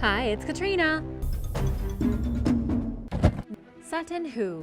Hi, it's Katrina! Sutton Hoo.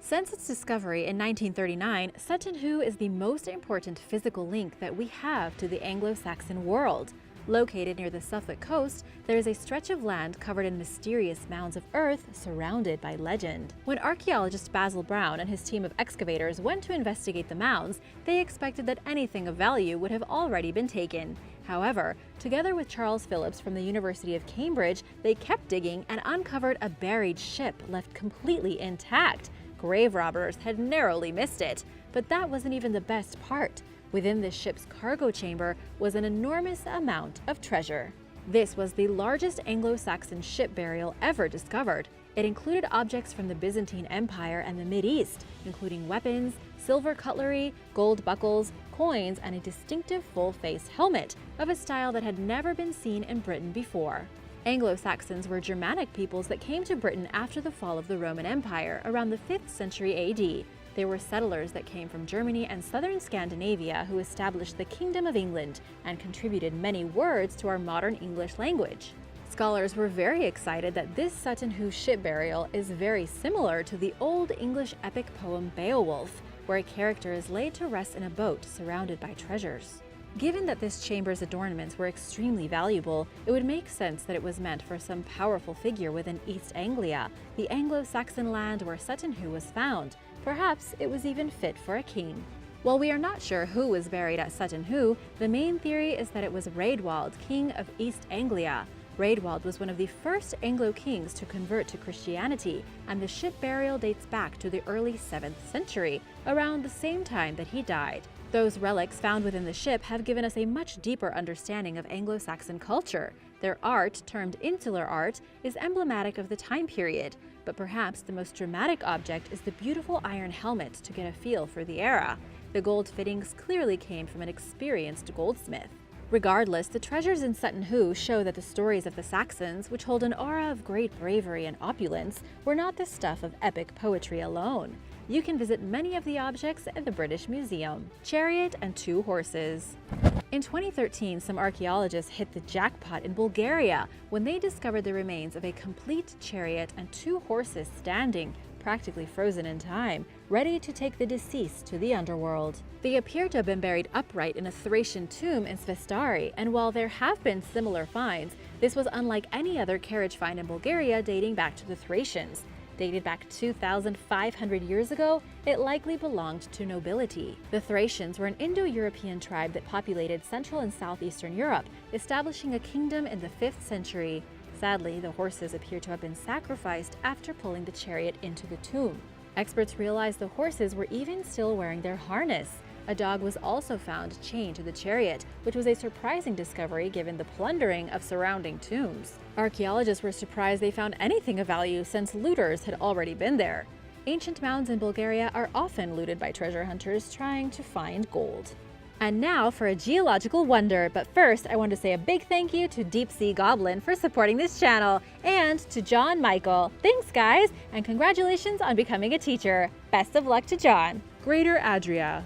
Since its discovery in 1939, Sutton Hoo is the most important physical link that we have to the Anglo-Saxon world. Located near the Suffolk coast, there is a stretch of land covered in mysterious mounds of earth surrounded by legend. When archaeologist Basil Brown and his team of excavators went to investigate the mounds, they expected that anything of value would have already been taken. However, together with Charles Phillips from the University of Cambridge, they kept digging and uncovered a buried ship left completely intact. Grave robbers had narrowly missed it, but that wasn't even the best part. Within this ship's cargo chamber was an enormous amount of treasure. This was the largest Anglo-Saxon ship burial ever discovered. It included objects from the Byzantine Empire and the Mid-East, including weapons, silver cutlery, gold buckles, coins, and a distinctive full-face helmet of a style that had never been seen in Britain before. Anglo-Saxons were Germanic peoples that came to Britain after the fall of the Roman Empire around the 5th century AD. They were settlers that came from Germany and southern Scandinavia who established the Kingdom of England and contributed many words to our modern English language. Scholars were very excited that this Sutton Hoo ship burial is very similar to the Old English epic poem Beowulf, where a character is laid to rest in a boat surrounded by treasures. Given that this chamber's adornments were extremely valuable, it would make sense that it was meant for some powerful figure within East Anglia, the Anglo-Saxon land where Sutton Hoo was found. Perhaps it was even fit for a king. While we are not sure who was buried at Sutton Hoo, the main theory is that it was Raedwald, king of East Anglia. Raedwald was one of the first Anglo kings to convert to Christianity, and the ship burial dates back to the early 7th century, around the same time that he died. Those relics found within the ship have given us a much deeper understanding of Anglo-Saxon culture. Their art, termed insular art, is emblematic of the time period, but perhaps the most dramatic object is the beautiful iron helmet to get a feel for the era. The gold fittings clearly came from an experienced goldsmith. Regardless, the treasures in Sutton Hoo show that the stories of the Saxons, which hold an aura of great bravery and opulence, were not the stuff of epic poetry alone. You can visit many of the objects at the British Museum. Chariot and Two Horses. In 2013, some archaeologists hit the jackpot in Bulgaria when they discovered the remains of a complete chariot and two horses standing, practically frozen in time, ready to take the deceased to the underworld. They appear to have been buried upright in a Thracian tomb in Svestari, and while there have been similar finds, this was unlike any other carriage find in Bulgaria dating back to the Thracians. Dated back 2,500 years ago, it likely belonged to nobility. The Thracians were an Indo-European tribe that populated Central and Southeastern Europe, establishing a kingdom in the 5th century. Sadly, the horses appear to have been sacrificed after pulling the chariot into the tomb. Experts realized the horses were even still wearing their harness. A dog was also found chained to the chariot, which was a surprising discovery given the plundering of surrounding tombs. Archaeologists were surprised they found anything of value since looters had already been there. Ancient mounds in Bulgaria are often looted by treasure hunters trying to find gold. And now for a geological wonder, but first I want to say a big thank you to Deep Sea Goblin for supporting this channel, and to John Michael. Thanks guys, and congratulations on becoming a teacher. Best of luck to John. Greater Adria.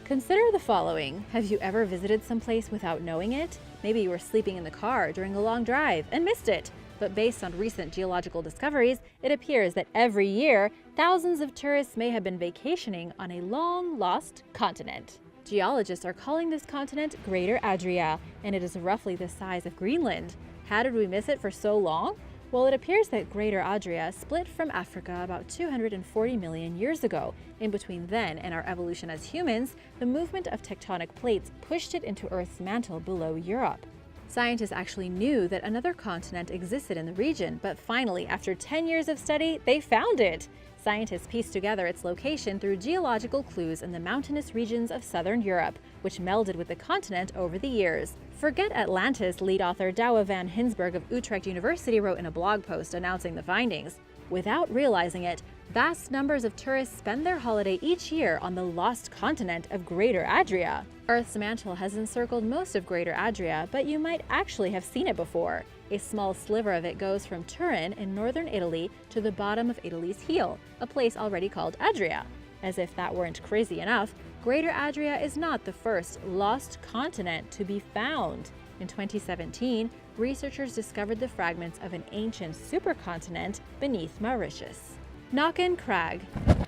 Consider the following. Have you ever visited someplace without knowing it? Maybe you were sleeping in the car during a long drive and missed it. But based on recent geological discoveries, it appears that every year, thousands of tourists may have been vacationing on a long-lost continent. Geologists are calling this continent Greater Adria, and it is roughly the size of Greenland. How did we miss it for so long? Well, it appears that Greater Adria split from Africa about 240 million years ago. In between then and our evolution as humans, the movement of tectonic plates pushed it into Earth's mantle below Europe. Scientists actually knew that another continent existed in the region, but finally, after 10 years of study, they found it. Scientists pieced together its location through geological clues in the mountainous regions of southern Europe, which melded with the continent over the years. Forget Atlantis lead author Douwe van Hinsberg of Utrecht University wrote in a blog post announcing the findings. Without realizing it, vast numbers of tourists spend their holiday each year on the lost continent of Greater Adria. Earth's mantle has encircled most of Greater Adria, but you might actually have seen it before. A small sliver of it goes from Turin in northern Italy to the bottom of Italy's heel, a place already called Adria. As if that weren't crazy enough, Greater Adria is not the first lost continent to be found. In 2017, researchers discovered the fragments of an ancient supercontinent beneath Mauritius. Knockin Crag.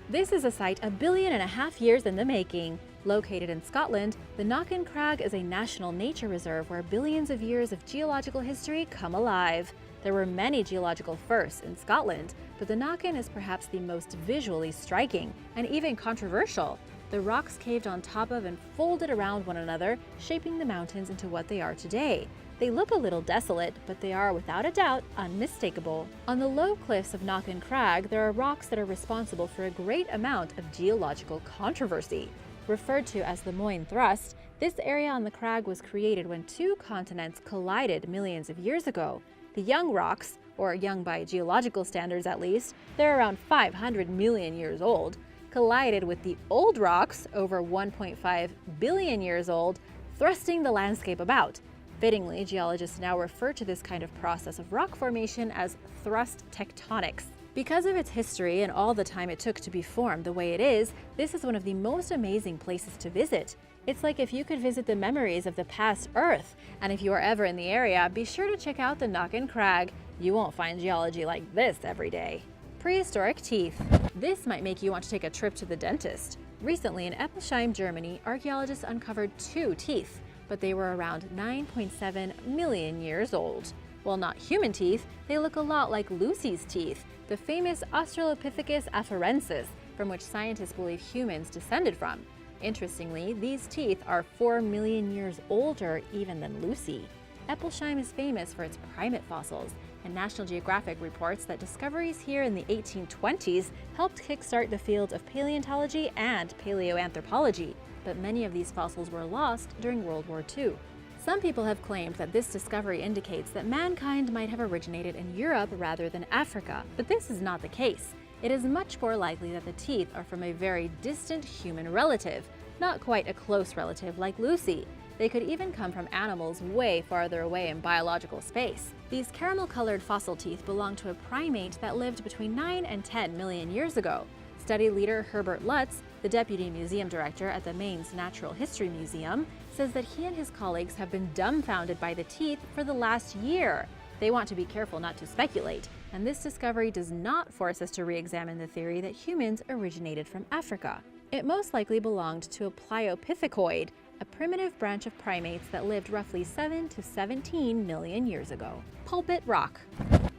This is a site 1.5 billion years in the making. Located in Scotland, the Knockin Crag is a national nature reserve where billions of years of geological history come alive. There were many geological firsts in Scotland, but the Knockin is perhaps the most visually striking and even controversial. The rocks caved on top of and folded around one another, shaping the mountains into what they are today. They look a little desolate, but they are without a doubt unmistakable. On the low cliffs of Knockin Crag, there are rocks that are responsible for a great amount of geological controversy. Referred to as the Moyne Thrust, this area on the crag was created when two continents collided millions of years ago. The young rocks, or young by geological standards at least, they're around 500 million years old, collided with the old rocks, over 1.5 billion years old, thrusting the landscape about. Fittingly, geologists now refer to this kind of process of rock formation as thrust tectonics. Because of its history and all the time it took to be formed the way it is, this is one of the most amazing places to visit. It's like if you could visit the memories of the past Earth, and if you are ever in the area, be sure to check out the Knockin Crag. You won't find geology like this every day. Prehistoric teeth. This might make you want to take a trip to the dentist. Recently in Eppelsheim, Germany, archaeologists uncovered 2 teeth, but they were around 9.7 million years old. While not human teeth, they look a lot like Lucy's teeth, the famous Australopithecus afarensis, from which scientists believe humans descended from. Interestingly, these teeth are 4 million years older even than Lucy. Eppelsheim is famous for its primate fossils, and National Geographic reports that discoveries here in the 1820s helped kickstart the fields of paleontology and paleoanthropology, but many of these fossils were lost during World War II. Some people have claimed that this discovery indicates that mankind might have originated in Europe rather than Africa, but this is not the case. It is much more likely that the teeth are from a very distant human relative, not quite a close relative like Lucy. They could even come from animals way farther away in biological space. These caramel-colored fossil teeth belong to a primate that lived between 9 and 10 million years ago. Study leader Herbert Lutz, the deputy museum director at the Mainz Natural History Museum, says that he and his colleagues have been dumbfounded by the teeth for the last year. They want to be careful not to speculate, and this discovery does not force us to re-examine the theory that humans originated from Africa. It most likely belonged to a pliopithecoid, a primitive branch of primates that lived roughly 7 to 17 million years ago. Pulpit Rock.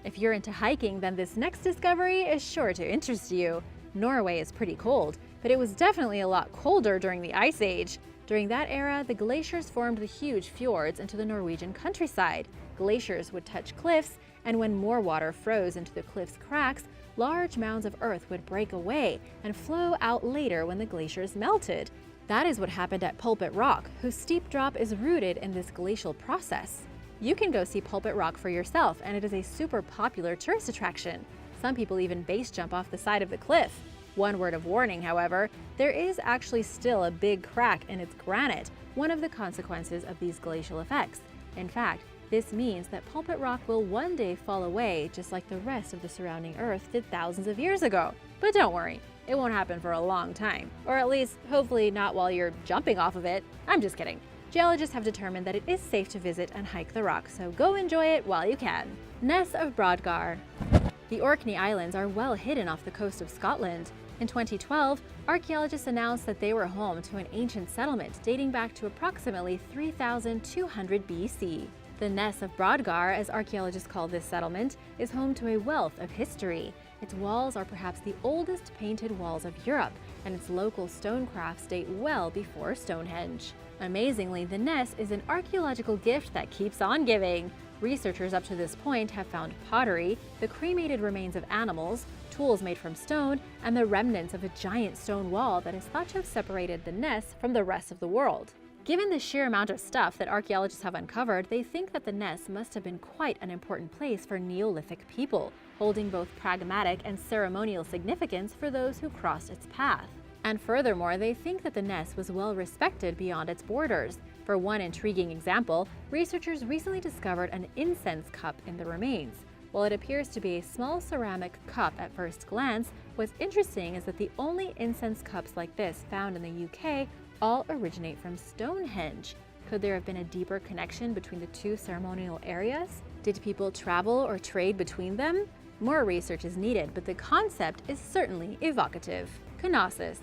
If you're into hiking, then this next discovery is sure to interest you. Norway is pretty cold, but it was definitely a lot colder during the Ice Age. During that era, the glaciers formed the huge fjords into the Norwegian countryside. Glaciers would touch cliffs, and when more water froze into the cliff's cracks, large mounds of earth would break away and flow out later when the glaciers melted. That is what happened at Pulpit Rock, whose steep drop is rooted in this glacial process. You can go see Pulpit Rock for yourself, and it is a super popular tourist attraction. Some people even base jump off the side of the cliff. One word of warning, however, there is actually still a big crack in its granite, one of the consequences of these glacial effects. In fact, this means that Pulpit Rock will one day fall away just like the rest of the surrounding Earth did thousands of years ago. But don't worry, it won't happen for a long time. Or at least, hopefully not while you're jumping off of it. I'm just kidding. Geologists have determined that it is safe to visit and hike the rock, so go enjoy it while you can. Nest of Brogar. The Orkney Islands are well hidden off the coast of Scotland. In 2012, archaeologists announced that they were home to an ancient settlement dating back to approximately 3200 BC. The Nest of Brogar, as archaeologists call this settlement, is home to a wealth of history. Its walls are perhaps the oldest painted walls of Europe, and its local stone crafts date well before Stonehenge. Amazingly, the nest is an archaeological gift that keeps on giving. Researchers up to this point have found pottery, the cremated remains of animals, tools made from stone, and the remnants of a giant stone wall that is thought to have separated the nest from the rest of the world. Given the sheer amount of stuff that archaeologists have uncovered, they think that the nest must have been quite an important place for Neolithic people, holding both pragmatic and ceremonial significance for those who crossed its path. And furthermore, they think that the nest was well respected beyond its borders. For one intriguing example, researchers recently discovered an incense cup in the remains. While it appears to be a small ceramic cup at first glance, what's interesting is that the only incense cups like this found in the UK all originate from Stonehenge. Could there have been a deeper connection between the two ceremonial areas? Did people travel or trade between them? More research is needed, but the concept is certainly evocative. Canosis.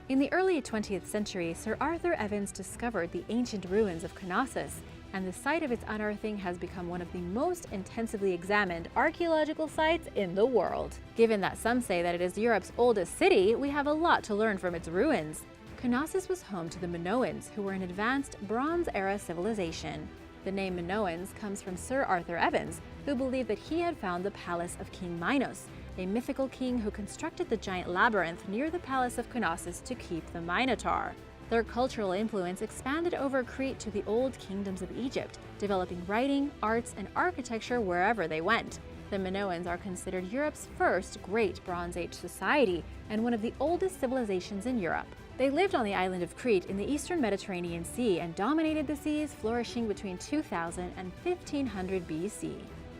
In the early 20th century, Sir Arthur Evans discovered the ancient ruins of Canosis, and the site of its unearthing has become one of the most intensively examined archaeological sites in the world. Given that some say that it is Europe's oldest city, we have a lot to learn from its ruins. Canosis was home to the Minoans, who were an advanced Bronze-era civilization. The name Minoans comes from Sir Arthur Evans, who believed that he had found the palace of King Minos, a mythical king who constructed the giant labyrinth near the palace of Canosis to keep the Minotaur. Their cultural influence expanded over Crete to the old kingdoms of Egypt, developing writing, arts, and architecture wherever they went. The Minoans are considered Europe's first great Bronze Age society and one of the oldest civilizations in Europe. They lived on the island of Crete in the eastern Mediterranean Sea and dominated the seas, flourishing between 2000 and 1500 BC.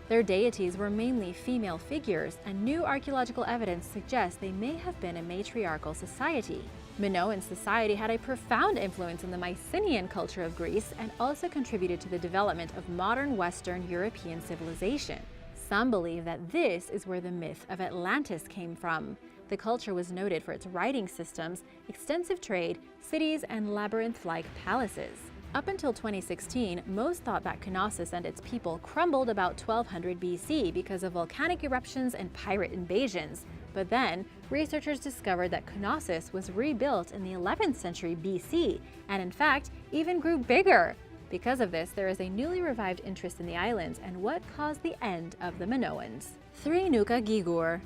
Their deities were mainly female figures, and new archaeological evidence suggests they may have been a matriarchal society. Minoan society had a profound influence in the Mycenaean culture of Greece and also contributed to the development of modern Western European civilization. Some believe that this is where the myth of Atlantis came from. The culture was noted for its writing systems, extensive trade, cities, and labyrinth-like palaces. Up until 2016, most thought that Canosis and its people crumbled about 1200 BC because of volcanic eruptions and pirate invasions. But then, researchers discovered that Canosis was rebuilt in the 11th century BC, and in fact, even grew bigger. Because of this, there is a newly revived interest in the islands and what caused the end of the Minoans. 3 Nukagigor.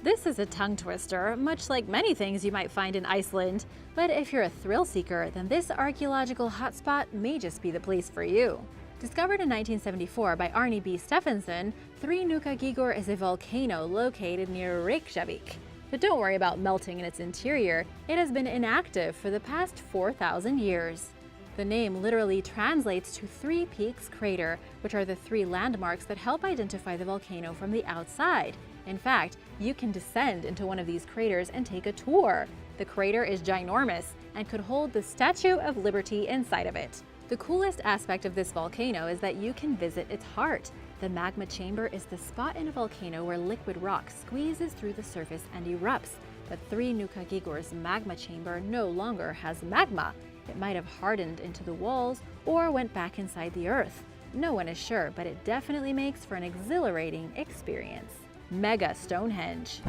This is a tongue twister, much like many things you might find in Iceland. But if you're a thrill seeker, then this archaeological hotspot may just be the place for you. Discovered in 1974 by Arne B. Stephenson, 3 Nukagigor is a volcano located near Reykjavik. But don't worry about melting in its interior, it has been inactive for the past 4,000 years. The name literally translates to 3 Peaks Crater, which are the 3 landmarks that help identify the volcano from the outside. In fact, you can descend into one of these craters and take a tour. The crater is ginormous and could hold the Statue of Liberty inside of it. The coolest aspect of this volcano is that you can visit its heart. The magma chamber is the spot in a volcano where liquid rock squeezes through the surface and erupts. But 3 Nukagigor's magma chamber no longer has magma. It might have hardened into the walls or went back inside the earth. No one is sure, but it definitely makes for an exhilarating experience. Mega Stonehenge.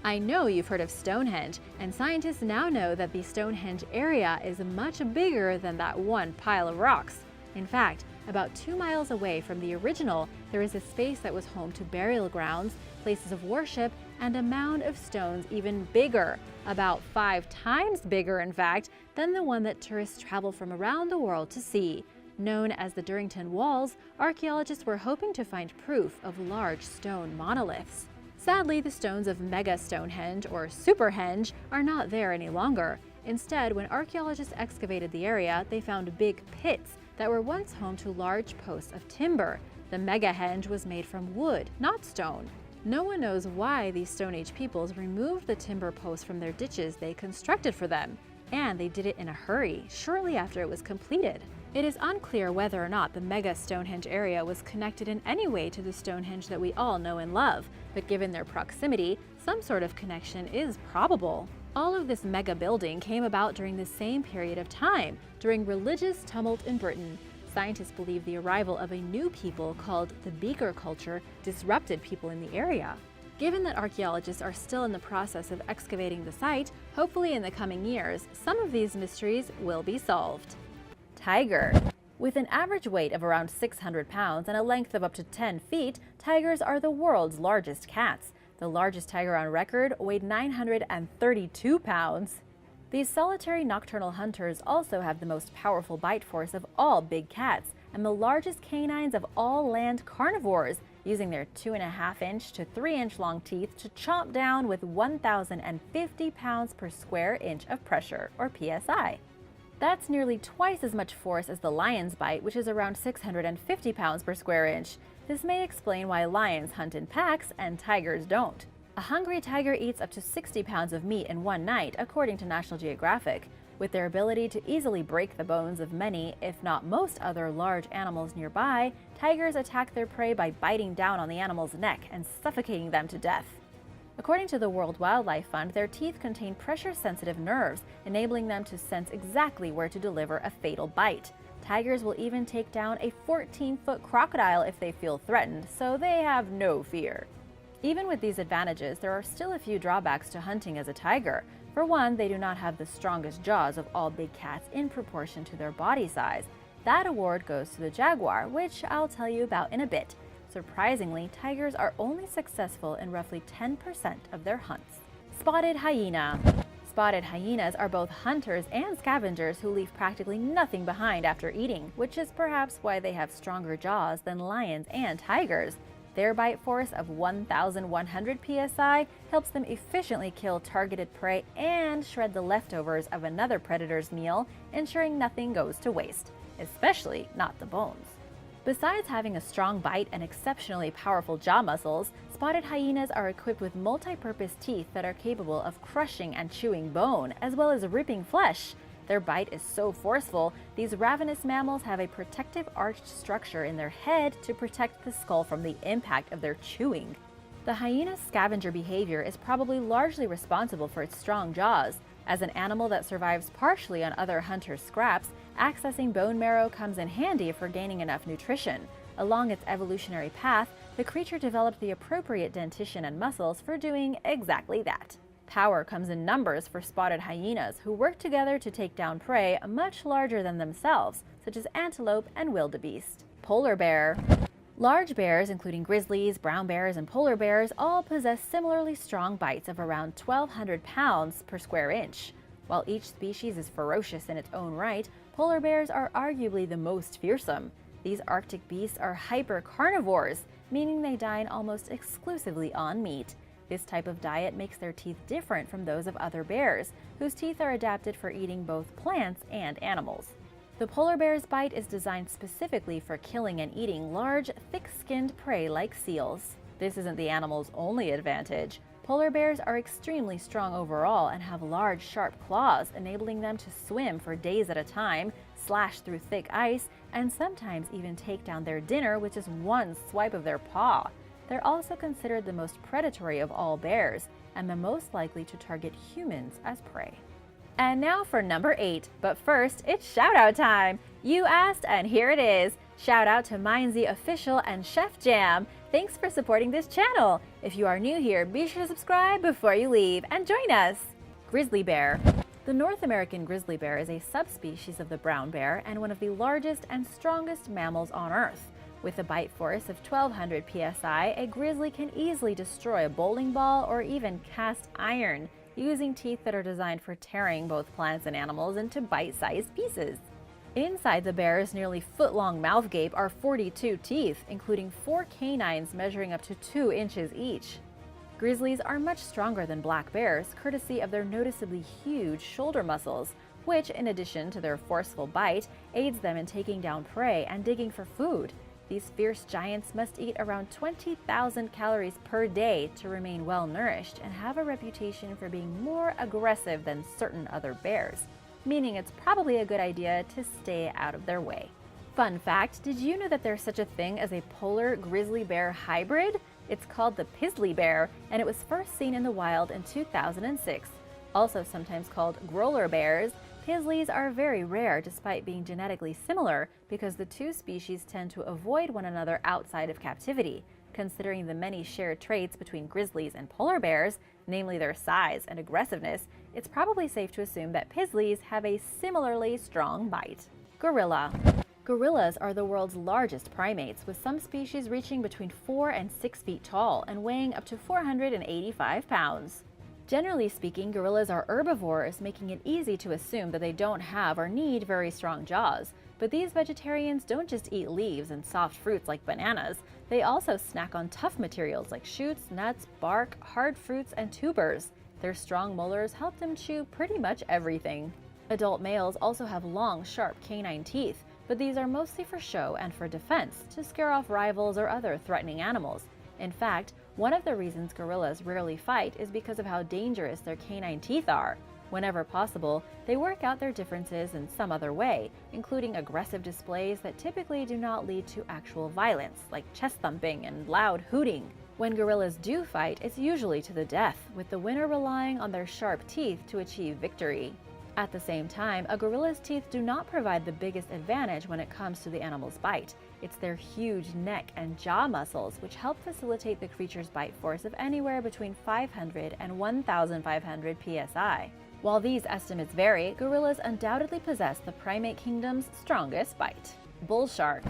I know you've heard of Stonehenge, and scientists now know that the Stonehenge area is much bigger than that one pile of rocks. In fact, about 2 miles away from the original, there is a space that was home to burial grounds, places of worship, and a mound of stones even bigger, about 5 times bigger in fact, than the one that tourists travel from around the world to see. Known as the Durrington Walls, archaeologists were hoping to find proof of large stone monoliths. Sadly, the stones of Mega Stonehenge, or Superhenge, are not there any longer. Instead, when archaeologists excavated the area, they found big pits that were once home to large posts of timber. The Megahenge was made from wood, not stone. No one knows why these Stone Age peoples removed the timber posts from their ditches they constructed for them, and they did it in a hurry, shortly after it was completed. It is unclear whether or not the Mega Stonehenge area was connected in any way to the Stonehenge that we all know and love, but given their proximity, some sort of connection is probable. All of this mega building came about during the same period of time, during religious tumult in Britain. Scientists believe the arrival of a new people called the Beaker culture disrupted people in the area. Given that archaeologists are still in the process of excavating the site, hopefully in the coming years, some of these mysteries will be solved. Tiger. With an average weight of around 600 pounds and a length of up to 10 feet, tigers are the world's largest cats. The largest tiger on record weighed 932 pounds. These solitary nocturnal hunters also have the most powerful bite force of all big cats and the largest canines of all land carnivores, using their 2.5-inch to 3-inch long teeth to chomp down with 1,050 pounds per square inch of pressure, or PSI. That's nearly twice as much force as the lion's bite, which is around 650 pounds per square inch. This may explain why lions hunt in packs and tigers don't. A hungry tiger eats up to 60 pounds of meat in one night, according to National Geographic. With their ability to easily break the bones of many, if not most other large animals nearby, tigers attack their prey by biting down on the animal's neck and suffocating them to death. According to the World Wildlife Fund, their teeth contain pressure-sensitive nerves, enabling them to sense exactly where to deliver a fatal bite. Tigers will even take down a 14-foot crocodile if they feel threatened, so they have no fear. Even with these advantages, there are still a few drawbacks to hunting as a tiger. For one, they do not have the strongest jaws of all big cats in proportion to their body size. That award goes to the jaguar, which I'll tell you about in a bit. Surprisingly, tigers are only successful in roughly 10% of their hunts. Spotted hyena. Spotted hyenas are both hunters and scavengers who leave practically nothing behind after eating, which is perhaps why they have stronger jaws than lions and tigers. Their bite force of 1,100 psi helps them efficiently kill targeted prey and shred the leftovers of another predator's meal, ensuring nothing goes to waste, especially not the bones. Besides having a strong bite and exceptionally powerful jaw muscles, spotted hyenas are equipped with multi-purpose teeth that are capable of crushing and chewing bone, as well as ripping flesh. Their bite is so forceful, these ravenous mammals have a protective arched structure in their head to protect the skull from the impact of their chewing. The hyena's scavenger behavior is probably largely responsible for its strong jaws. As an animal that survives partially on other hunters' scraps, accessing bone marrow comes in handy for gaining enough nutrition. Along its evolutionary path, the creature developed the appropriate dentition and muscles for doing exactly that. Power comes in numbers for spotted hyenas, who work together to take down prey much larger than themselves, such as antelope and wildebeest. Polar bear. Large bears, including grizzlies, brown bears, and polar bears, all possess similarly strong bites of around 1,200 pounds per square inch. While each species is ferocious in its own right, polar bears are arguably the most fearsome. These Arctic beasts are hyper-carnivores, meaning they dine almost exclusively on meat. This type of diet makes their teeth different from those of other bears, whose teeth are adapted for eating both plants and animals. The polar bear's bite is designed specifically for killing and eating large, thick-skinned prey like seals. This isn't the animal's only advantage. Polar bears are extremely strong overall and have large, sharp claws, enabling them to swim for days at a time, slash through thick ice, and sometimes even take down their dinner with just one swipe of their paw. They're also considered the most predatory of all bears, and the most likely to target humans as prey. And now for number 8, but first, it's shout-out time! You asked, and here it is! Shout out to Mindsy Official and Chef Jam! Thanks for supporting this channel! If you are new here, be sure to subscribe before you leave, and join us! Grizzly Bear. The North American grizzly bear is a subspecies of the brown bear and one of the largest and strongest mammals on Earth. With a bite force of 1,200 psi, a grizzly can easily destroy a bowling ball or even cast iron, using teeth that are designed for tearing both plants and animals into bite-sized pieces. Inside the bear's nearly foot-long mouth gape are 42 teeth, including 4 canines measuring up to 2 inches each. Grizzlies are much stronger than black bears, courtesy of their noticeably huge shoulder muscles, which, in addition to their forceful bite, aids them in taking down prey and digging for food. These fierce giants must eat around 20,000 calories per day to remain well-nourished and have a reputation for being more aggressive than certain other bears, meaning it's probably a good idea to stay out of their way. Fun fact, did you know that there's such a thing as a polar grizzly bear hybrid? It's called the Grizzly Bear, and it was first seen in the wild in 2006. Also sometimes called growler bears, grizzlies are very rare despite being genetically similar because the two species tend to avoid one another outside of captivity. Considering the many shared traits between grizzlies and polar bears, namely their size and aggressiveness, it's probably safe to assume that grizzlies have a similarly strong bite. Gorilla. Gorillas are the world's largest primates, with some species reaching between 4 and 6 feet tall and weighing up to 485 pounds. Generally speaking, gorillas are herbivores, making it easy to assume that they don't have or need very strong jaws. But these vegetarians don't just eat leaves and soft fruits like bananas. They also snack on tough materials like shoots, nuts, bark, hard fruits, and tubers. Their strong molars help them chew pretty much everything. Adult males also have long, sharp canine teeth, but these are mostly for show and for defense, to scare off rivals or other threatening animals. In fact, one of the reasons gorillas rarely fight is because of how dangerous their canine teeth are. Whenever possible, they work out their differences in some other way, including aggressive displays that typically do not lead to actual violence, like chest thumping and loud hooting. When gorillas do fight, it's usually to the death, with the winner relying on their sharp teeth to achieve victory. At the same time, a gorilla's teeth do not provide the biggest advantage when it comes to the animal's bite. It's their huge neck and jaw muscles which help facilitate the creature's bite force of anywhere between 500 and 1,500 psi. While these estimates vary, gorillas undoubtedly possess the primate kingdom's strongest bite. Bull shark.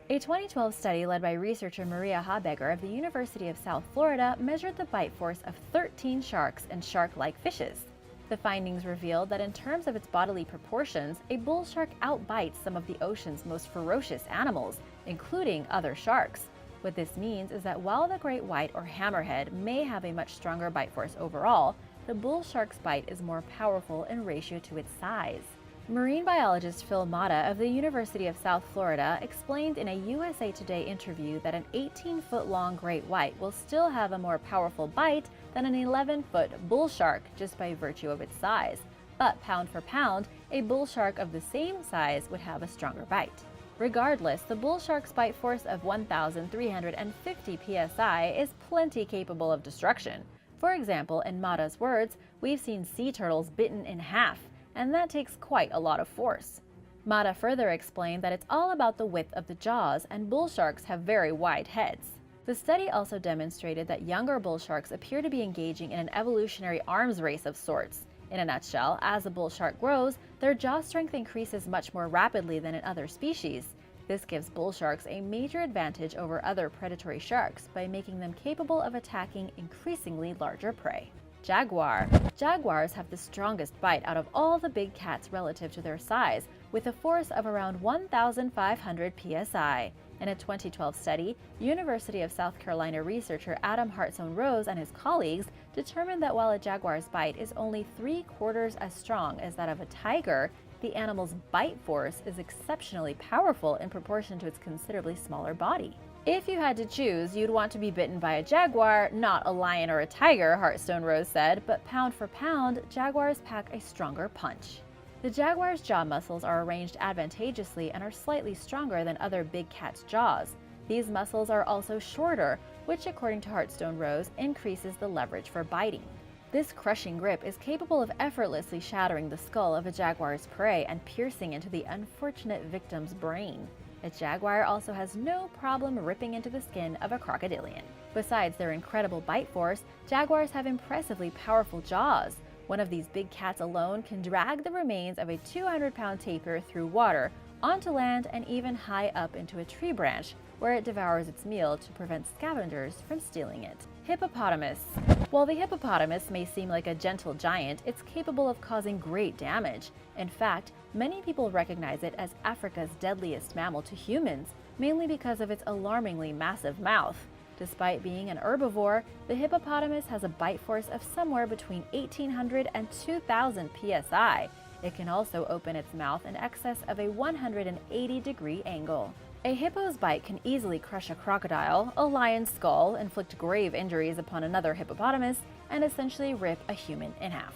A 2012 study led by researcher Maria Habegger of the University of South Florida measured the bite force of 13 sharks and shark-like fishes. The findings revealed that in terms of its bodily proportions, a bull shark outbites some of the ocean's most ferocious animals, including other sharks. What this means is that while the great white or hammerhead may have a much stronger bite force overall, the bull shark's bite is more powerful in ratio to its size. Marine biologist Phil Mata of the University of South Florida explained in a USA Today interview that an 18-foot-long great white will still have a more powerful bite than an 11-foot bull shark just by virtue of its size. But pound for pound, a bull shark of the same size would have a stronger bite. Regardless, the bull shark's bite force of 1,350 psi is plenty capable of destruction. For example, in Mata's words, we've seen sea turtles bitten in half, and that takes quite a lot of force. Mata further explained that it's all about the width of the jaws, and bull sharks have very wide heads. The study also demonstrated that younger bull sharks appear to be engaging in an evolutionary arms race of sorts. In a nutshell, as a bull shark grows, their jaw strength increases much more rapidly than in other species. This gives bull sharks a major advantage over other predatory sharks by making them capable of attacking increasingly larger prey. Jaguar. Jaguars have the strongest bite out of all the big cats relative to their size, with a force of around 1,500 psi. In a 2012 study, University of South Carolina researcher Adam Hartsohn Rose and his colleagues determined that while a jaguar's bite is only 3/4 as strong as that of a tiger, the animal's bite force is exceptionally powerful in proportion to its considerably smaller body. If you had to choose, you'd want to be bitten by a jaguar, not a lion or a tiger, Hartsohn Rose said, but pound for pound, jaguars pack a stronger punch. The jaguar's jaw muscles are arranged advantageously and are slightly stronger than other big cats' jaws. These muscles are also shorter, which according to Hartsohn Rose, increases the leverage for biting. This crushing grip is capable of effortlessly shattering the skull of a jaguar's prey and piercing into the unfortunate victim's brain. A jaguar also has no problem ripping into the skin of a crocodilian. Besides their incredible bite force, jaguars have impressively powerful jaws. One of these big cats alone can drag the remains of a 200-pound tapir through water, onto land, and even high up into a tree branch, where it devours its meal to prevent scavengers from stealing it. Hippopotamus. While the hippopotamus may seem like a gentle giant, it's capable of causing great damage. In fact, many people recognize it as Africa's deadliest mammal to humans, mainly because of its alarmingly massive mouth. Despite being an herbivore, the hippopotamus has a bite force of somewhere between 1,800 and 2,000 psi. It can also open its mouth in excess of a 180-degree angle. A hippo's bite can easily crush a crocodile, a lion's skull, inflict grave injuries upon another hippopotamus, and essentially rip a human in half.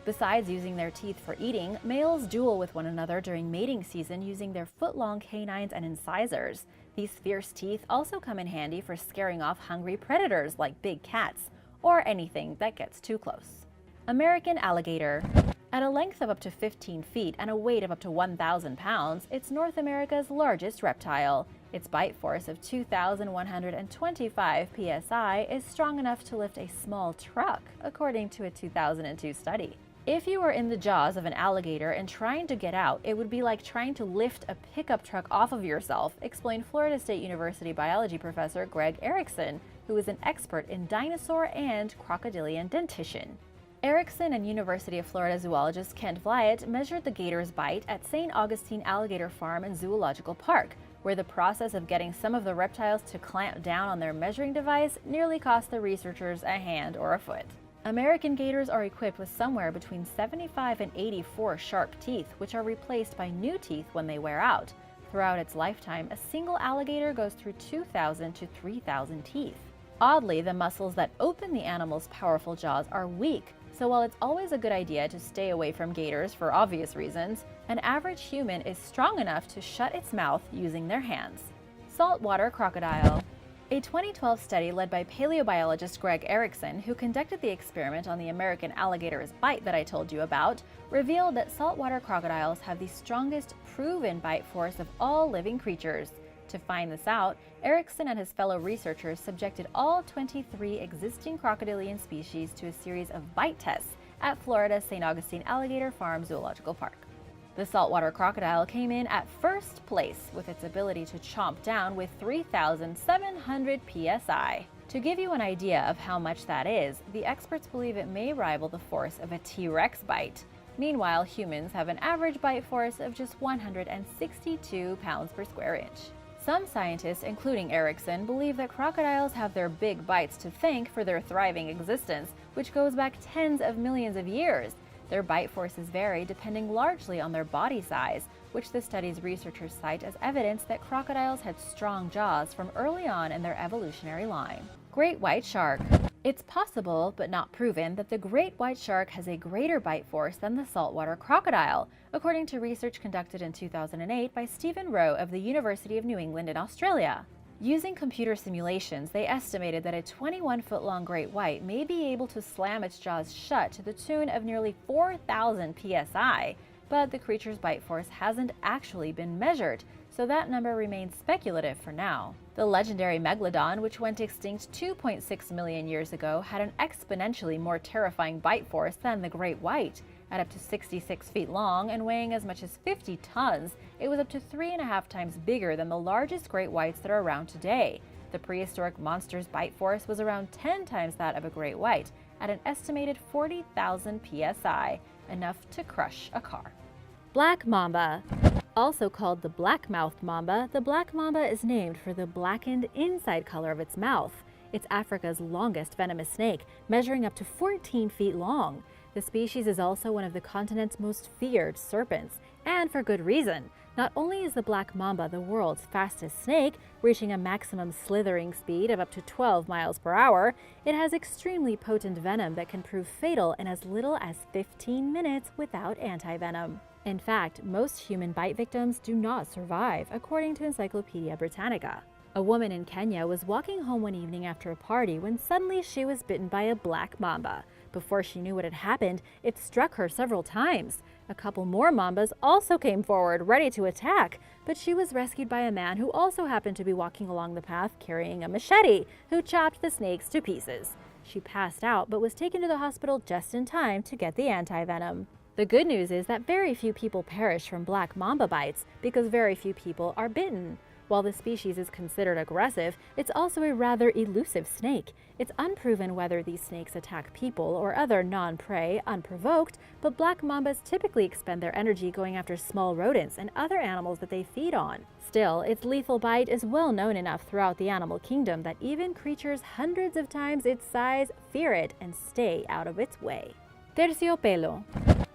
Besides using their teeth for eating, males duel with one another during mating season using their foot-long canines and incisors. These fierce teeth also come in handy for scaring off hungry predators like big cats, or anything that gets too close. American alligator. At a length of up to 15 feet and a weight of up to 1,000 pounds, it's North America's largest reptile. Its bite force of 2,125 psi is strong enough to lift a small truck, according to a 2002 study. If you were in the jaws of an alligator and trying to get out, it would be like trying to lift a pickup truck off of yourself, explained Florida State University biology professor Greg Erickson, who is an expert in dinosaur and crocodilian dentition. Erickson and University of Florida zoologist Kent Vliet measured the gator's bite at St. Augustine Alligator Farm and Zoological Park, where the process of getting some of the reptiles to clamp down on their measuring device nearly cost the researchers a hand or a foot. American gators are equipped with somewhere between 75 and 84 sharp teeth, which are replaced by new teeth when they wear out. Throughout its lifetime, a single alligator goes through 2,000 to 3,000 teeth. Oddly, the muscles that open the animal's powerful jaws are weak, So while it's always a good idea to stay away from gators for obvious reasons, an average human is strong enough to shut its mouth using their hands. Saltwater crocodile. A 2012 study led by paleobiologist Greg Erickson, who conducted the experiment on the American alligator's bite that I told you about, revealed that saltwater crocodiles have the strongest proven bite force of all living creatures. To find this out, Erickson and his fellow researchers subjected all 23 existing crocodilian species to a series of bite tests at Florida's St. Augustine Alligator Farm Zoological Park. The saltwater crocodile came in at first place with its ability to chomp down with 3,700 psi. To give you an idea of how much that is, the experts believe it may rival the force of a T-Rex bite. Meanwhile, humans have an average bite force of just 162 pounds per square inch. Some scientists, including Erickson, believe that crocodiles have their big bites to thank for their thriving existence, which goes back tens of millions of years. Their bite forces vary depending largely on their body size, which the study's researchers cite as evidence that crocodiles had strong jaws from early on in their evolutionary line. Great white shark. It's possible, but not proven, that the great white shark has a greater bite force than the saltwater crocodile, according to research conducted in 2008 by Stephen Rowe of the University of New England in Australia. Using computer simulations, they estimated that a 21-foot-long great white may be able to slam its jaws shut to the tune of nearly 4,000 psi, but the creature's bite force hasn't actually been measured, so that number remains speculative for now. The legendary megalodon, which went extinct 2.6 million years ago, had an exponentially more terrifying bite force than the great white. At up to 66 feet long and weighing as much as 50 tons, it was up to 3.5 times bigger than the largest great whites that are around today. The prehistoric monster's bite force was around 10 times that of a great white, at an estimated 40,000 psi, enough to crush a car. Black mamba. Also called the black-mouthed mamba, the black mamba is named for the blackened inside color of its mouth. It's Africa's longest venomous snake, measuring up to 14 feet long. The species is also one of the continent's most feared serpents, and for good reason. Not only is the black mamba the world's fastest snake, reaching a maximum slithering speed of up to 12 miles per hour, it has extremely potent venom that can prove fatal in as little as 15 minutes without antivenom. In fact, most human bite victims do not survive, according to Encyclopedia Britannica. A woman in Kenya was walking home one evening after a party when suddenly she was bitten by a black mamba. Before she knew what had happened, it struck her several times. A couple more mambas also came forward, ready to attack, but she was rescued by a man who also happened to be walking along the path carrying a machete, who chopped the snakes to pieces. She passed out, but was taken to the hospital just in time to get the antivenom. The good news is that very few people perish from black mamba bites because very few people are bitten. While the species is considered aggressive, it's also a rather elusive snake. It's unproven whether these snakes attack people or other non-prey unprovoked, but black mambas typically expend their energy going after small rodents and other animals that they feed on. Still, its lethal bite is well known enough throughout the animal kingdom that even creatures hundreds of times its size fear it and stay out of its way. Terciopello.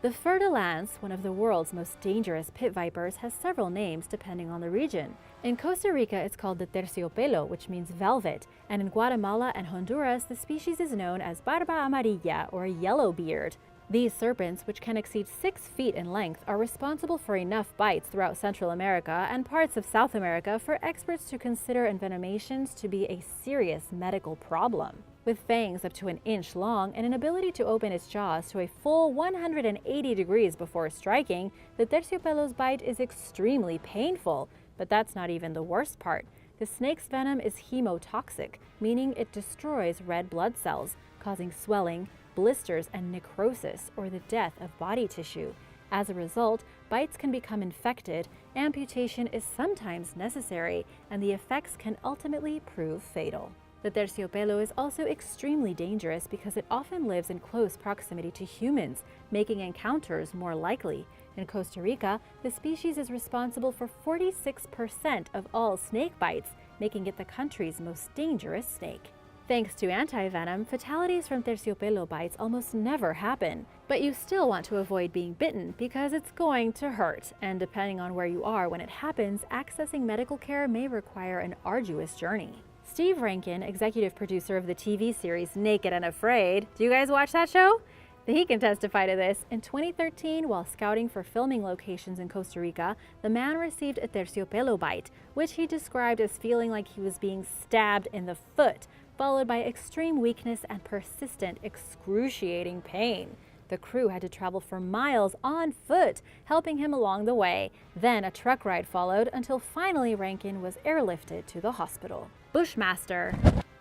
The fer-de-lance, one of the world's most dangerous pit vipers, has several names depending on the region. In Costa Rica, it's called the terciopelo, which means velvet, and in Guatemala and Honduras, the species is known as barba amarilla, or yellow beard. These serpents, which can exceed 6 feet in length, are responsible for enough bites throughout Central America and parts of South America for experts to consider envenomations to be a serious medical problem. With fangs up to an inch long and an ability to open its jaws to a full 180 degrees before striking, the terciopello's bite is extremely painful. But that's not even the worst part. The snake's venom is hemotoxic, meaning it destroys red blood cells, causing swelling, blisters, and necrosis, or the death of body tissue. As a result, bites can become infected, amputation is sometimes necessary, and the effects can ultimately prove fatal. The terciopello is also extremely dangerous because it often lives in close proximity to humans, making encounters more likely. In Costa Rica, the species is responsible for 46% of all snake bites, making it the country's most dangerous snake. Thanks to antivenom, fatalities from terciopello bites almost never happen. But you still want to avoid being bitten because it's going to hurt, and depending on where you are when it happens, accessing medical care may require an arduous journey. Steve Rankin, executive producer of the TV series Naked and Afraid, do you guys watch that show? He can testify to this. In 2013, while scouting for filming locations in Costa Rica, the man received a terciopello bite, which he described as feeling like he was being stabbed in the foot, followed by extreme weakness and persistent, excruciating pain. The crew had to travel for miles on foot, helping him along the way. Then a truck ride followed until finally Rankin was airlifted to the hospital. Bushmaster.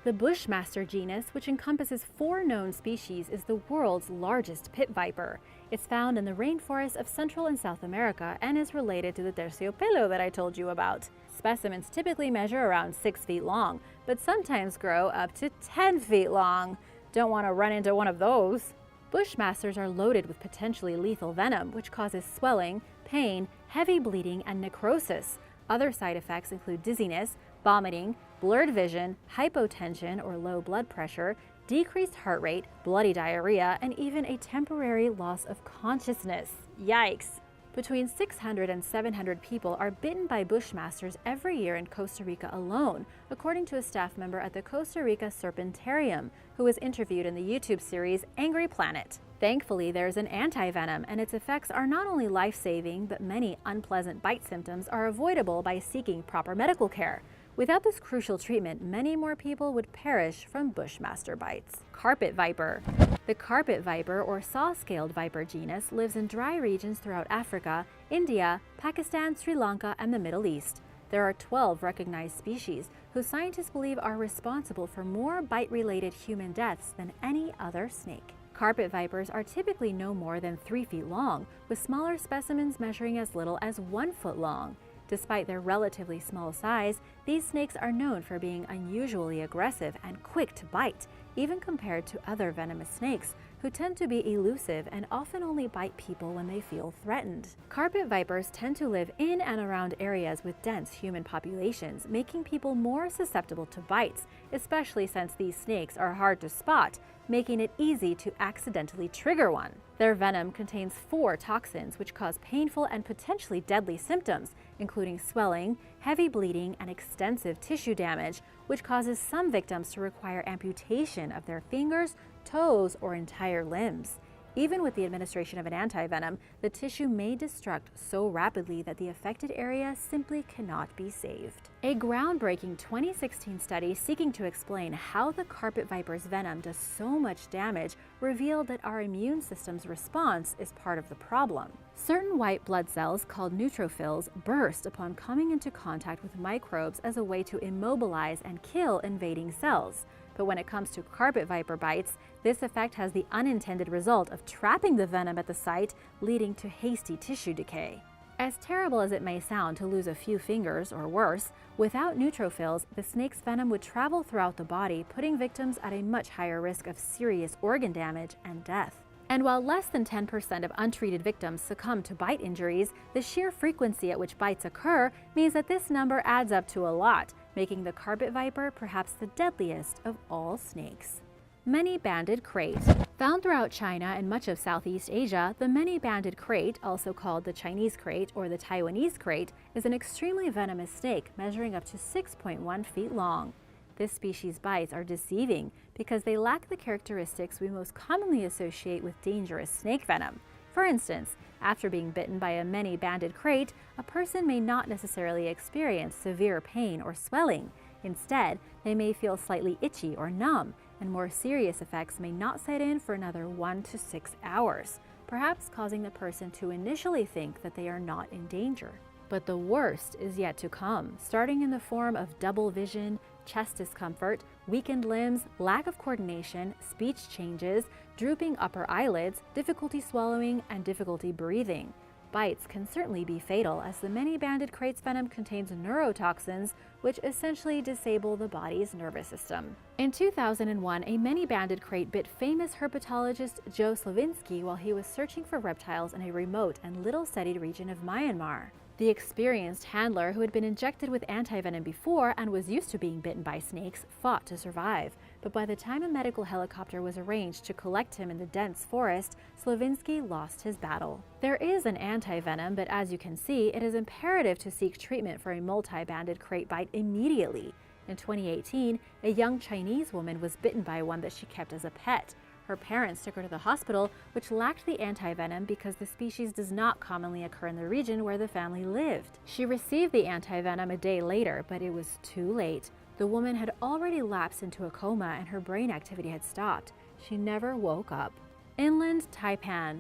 The Bushmaster genus, which encompasses 4 known species, is the world's largest pit viper. It's found in the rainforests of Central and South America and is related to the Terciopello that I told you about. Specimens typically measure around 6 feet long, but sometimes grow up to 10 feet long. Don't want to run into one of those. Bushmasters are loaded with potentially lethal venom, which causes swelling, pain, heavy bleeding, and necrosis. Other side effects include dizziness, vomiting, blurred vision, hypotension or low blood pressure, decreased heart rate, bloody diarrhea, and even a temporary loss of consciousness. Yikes! Between 600 and 700 people are bitten by Bushmasters every year in Costa Rica alone, according to a staff member at the Costa Rica Serpentarium, who was interviewed in the YouTube series Angry Planet. Thankfully, there's an anti-venom, and its effects are not only life-saving, but many unpleasant bite symptoms are avoidable by seeking proper medical care. Without this crucial treatment, many more people would perish from Bushmaster bites. Carpet viper. The carpet viper, or saw-scaled viper genus, lives in dry regions throughout Africa, India, Pakistan, Sri Lanka, and the Middle East. There are 12 recognized species, who scientists believe are responsible for more bite-related human deaths than any other snake. Carpet vipers are typically no more than 3 feet long, with smaller specimens measuring as little as 1 foot long. Despite their relatively small size, these snakes are known for being unusually aggressive and quick to bite, even compared to other venomous snakes, who tend to be elusive and often only bite people when they feel threatened. Carpet vipers tend to live in and around areas with dense human populations, making people more susceptible to bites, especially since these snakes are hard to spot, making it easy to accidentally trigger one. Their venom contains 4 toxins which cause painful and potentially deadly symptoms, including swelling, heavy bleeding, and extensive tissue damage, which causes some victims to require amputation of their fingers, toes, or entire limbs. Even with the administration of an antivenom, the tissue may destruct so rapidly that the affected area simply cannot be saved. A groundbreaking 2016 study seeking to explain how the carpet viper's venom does so much damage revealed that our immune system's response is part of the problem. Certain white blood cells, called neutrophils, burst upon coming into contact with microbes as a way to immobilize and kill invading cells. But when it comes to carpet viper bites, this effect has the unintended result of trapping the venom at the site, leading to hasty tissue decay. As terrible as it may sound to lose a few fingers, or worse, without neutrophils, the snake's venom would travel throughout the body, putting victims at a much higher risk of serious organ damage and death. And while less than 10% of untreated victims succumb to bite injuries, the sheer frequency at which bites occur means that this number adds up to a lot, making the carpet viper perhaps the deadliest of all snakes. Many-banded krait. Found throughout China and much of Southeast Asia, the many-banded krait, also called the Chinese krait or the Taiwanese krait, is an extremely venomous snake measuring up to 6.1 feet long. This species' bites are deceiving because they lack the characteristics we most commonly associate with dangerous snake venom. For instance, after being bitten by a many-banded krait, a person may not necessarily experience severe pain or swelling. Instead, they may feel slightly itchy or numb, and more serious effects may not set in for another 1 to 6 hours, perhaps causing the person to initially think that they are not in danger. But the worst is yet to come, starting in the form of double vision, chest discomfort, weakened limbs, lack of coordination, speech changes, drooping upper eyelids, difficulty swallowing, and difficulty breathing. Bites can certainly be fatal, as the many-banded krait's venom contains neurotoxins, which essentially disable the body's nervous system. In 2001, a many-banded krait bit famous herpetologist Joe Slavinsky while he was searching for reptiles in a remote and little-studied region of Myanmar. The experienced handler, who had been injected with antivenom before and was used to being bitten by snakes, fought to survive. But by the time a medical helicopter was arranged to collect him in the dense forest, Slavinsky lost his battle. There is an antivenom, but as you can see, it is imperative to seek treatment for a multi-banded krait bite immediately. In 2018, a young Chinese woman was bitten by one that she kept as a pet. Her parents took her to the hospital, which lacked the antivenom because the species does not commonly occur in the region where the family lived. She received the antivenom a day later, but it was too late. The woman had already lapsed into a coma and her brain activity had stopped. She never woke up. Inland taipan.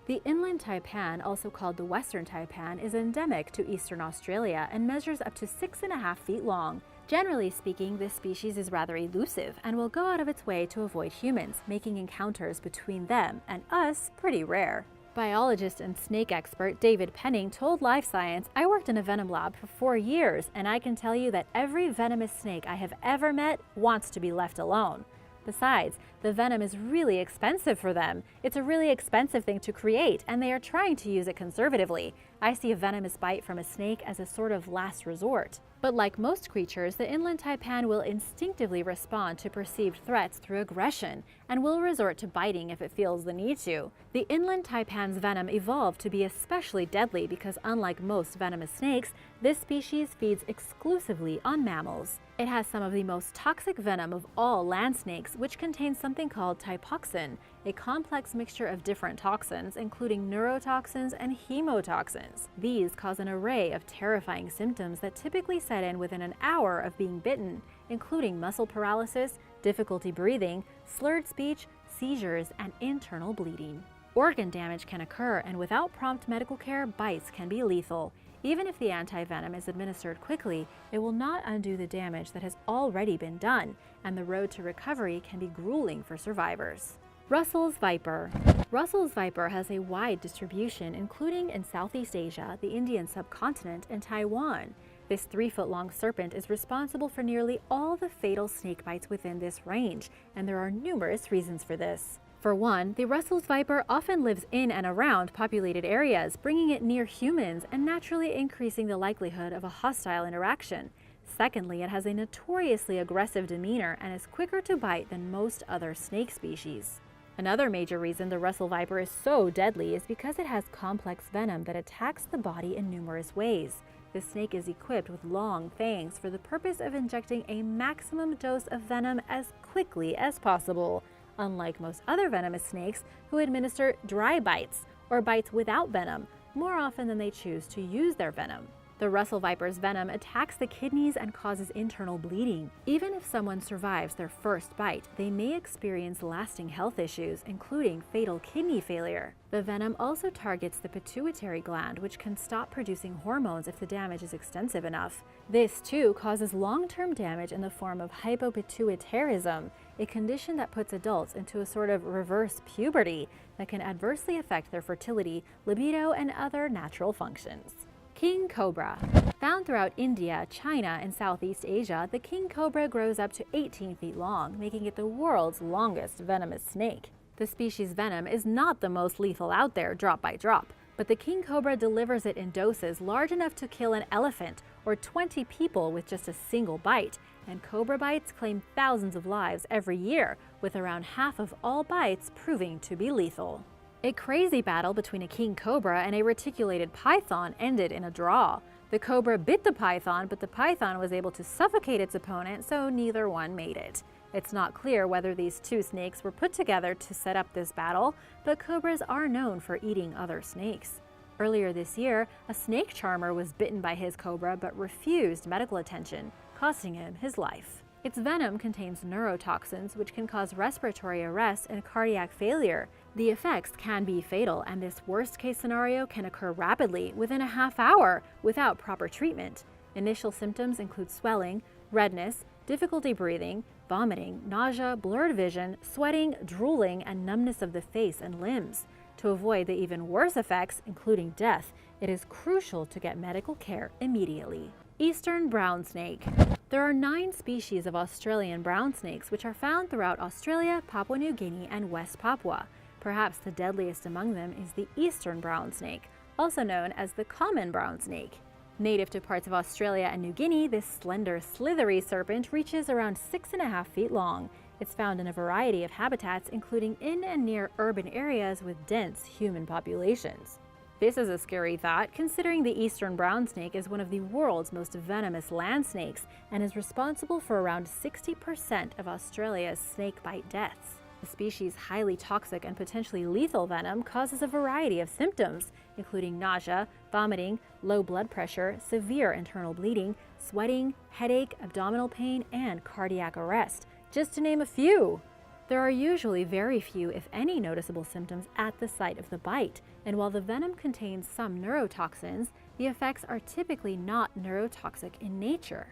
The inland taipan, also called the western taipan, is endemic to eastern Australia and measures up to 6.5 feet long. Generally speaking, this species is rather elusive and will go out of its way to avoid humans, making encounters between them and us pretty rare. Biologist and snake expert David Penning told Life Science, "I worked in a venom lab for 4 years, and I can tell you that every venomous snake I have ever met wants to be left alone. Besides, the venom is really expensive for them. It's a really expensive thing to create, and they are trying to use it conservatively. I see a venomous bite from a snake as a sort of last resort." But like most creatures, the inland taipan will instinctively respond to perceived threats through aggression and will resort to biting if it feels the need to. The inland taipan's venom evolved to be especially deadly because, unlike most venomous snakes, this species feeds exclusively on mammals. It has some of the most toxic venom of all land snakes, which contains something called taipoxin, a complex mixture of different toxins, including neurotoxins and hemotoxins. These cause an array of terrifying symptoms that typically set in within an hour of being bitten, including muscle paralysis, difficulty breathing, slurred speech, seizures, and internal bleeding. Organ damage can occur, and without prompt medical care, bites can be lethal. Even if the antivenom is administered quickly, it will not undo the damage that has already been done, and the road to recovery can be grueling for survivors. Russell's viper. Russell's viper has a wide distribution, including in Southeast Asia, the Indian subcontinent, and Taiwan. This 3-foot-long serpent is responsible for nearly all the fatal snake bites within this range, and there are numerous reasons for this. For one, the Russell's viper often lives in and around populated areas, bringing it near humans and naturally increasing the likelihood of a hostile interaction. Secondly, it has a notoriously aggressive demeanor and is quicker to bite than most other snake species. Another major reason the Russell viper is so deadly is because it has complex venom that attacks the body in numerous ways. The snake is equipped with long fangs for the purpose of injecting a maximum dose of venom as quickly as possible, unlike most other venomous snakes who administer dry bites or bites without venom more often than they choose to use their venom. The Russell viper's venom attacks the kidneys and causes internal bleeding. Even if someone survives their first bite, they may experience lasting health issues, including fatal kidney failure. The venom also targets the pituitary gland, which can stop producing hormones if the damage is extensive enough. This, too, causes long-term damage in the form of hypopituitarism, a condition that puts adults into a sort of reverse puberty that can adversely affect their fertility, libido, and other natural functions. King cobra. Found throughout India, China, and Southeast Asia, the king cobra grows up to 18 feet long, making it the world's longest venomous snake. The species' venom is not the most lethal out there, drop by drop, but the king cobra delivers it in doses large enough to kill an elephant or 20 people with just a single bite, and cobra bites claim thousands of lives every year, with around half of all bites proving to be lethal. A crazy battle between a king cobra and a reticulated python ended in a draw. The cobra bit the python, but the python was able to suffocate its opponent, so neither one made it. It's not clear whether these two snakes were put together to set up this battle, but cobras are known for eating other snakes. Earlier this year, a snake charmer was bitten by his cobra but refused medical attention, costing him his life. Its venom contains neurotoxins, which can cause respiratory arrest and cardiac failure. The effects can be fatal, and this worst-case scenario can occur rapidly, within a half hour, without proper treatment. Initial symptoms include swelling, redness, difficulty breathing, vomiting, nausea, blurred vision, sweating, drooling, and numbness of the face and limbs. To avoid the even worse effects, including death, it is crucial to get medical care immediately. Eastern brown snake. There are 9 species of Australian brown snakes which are found throughout Australia, Papua New Guinea, and West Papua. Perhaps the deadliest among them is the eastern brown snake, also known as the common brown snake. Native to parts of Australia and New Guinea, this slender, slithery serpent reaches around 6.5 feet long. It's found in a variety of habitats, including in and near urban areas with dense human populations. This is a scary thought, considering the eastern brown snake is one of the world's most venomous land snakes and is responsible for around 60% of Australia's snakebite deaths. The species' highly toxic and potentially lethal venom causes a variety of symptoms, including nausea, vomiting, low blood pressure, severe internal bleeding, sweating, headache, abdominal pain, and cardiac arrest, just to name a few. There are usually very few, if any, noticeable symptoms at the site of the bite, and while the venom contains some neurotoxins, the effects are typically not neurotoxic in nature.